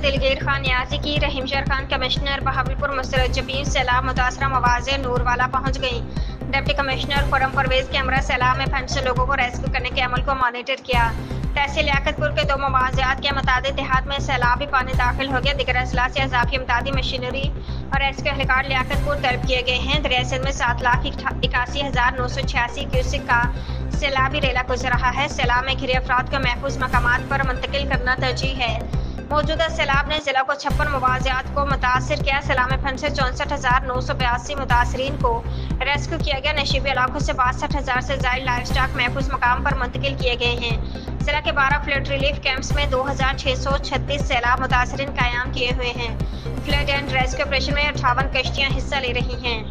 दिलगीर खान न्याजी की रहीमशहर खान कमिश्नर बहावलपुर मुस्तरजबीन सैलाब मुतासरा मवाज़े नूरवाला पहुंच गई। डिप्टी कमिश्नर खुरम परवेज कैमरा सैलाब में फंसे लोगों को रेस्क्यू करने के अमल को मॉनिटर किया। तहसील लियाकतपुर के 2 मवाज़ात के मुताबिक देहात में सैलाबी पानी दाखिल हो गया। दिगर अजला से इजाफी इमदादी मशीनरी और रेस्क्यू एहलकार लियाकतपुर तलब किए गए हैं। दरिया सिंध में 7,81,986 क्यूसिक का सैलाबी रेला गुजर रहा है। सैलाब में घिरे अफराद को महफूज मकामात पर मुंतकिल करना तरजीह है। मौजूदा सैलाब ने जिला को 56 मवाज़ात को मुतासर किया। सैलाब में फंसे 64,982 मुतासरीन को रेस्क्यू किया गया। नशीबी इलाकों से 62,000 से ज़ायद लाइव स्टॉक महफूज मकाम पर मुंतकिल किए गए हैं। जिला के 12 फ्लड रिलीफ कैंप्स में 2,636 सैलाब मुतासरीन कायम किए हुए हैं। फ्लड एंड रेस्क्यू ऑपरेशन में 58 कश्तियाँ हिस्सा ले रही हैं।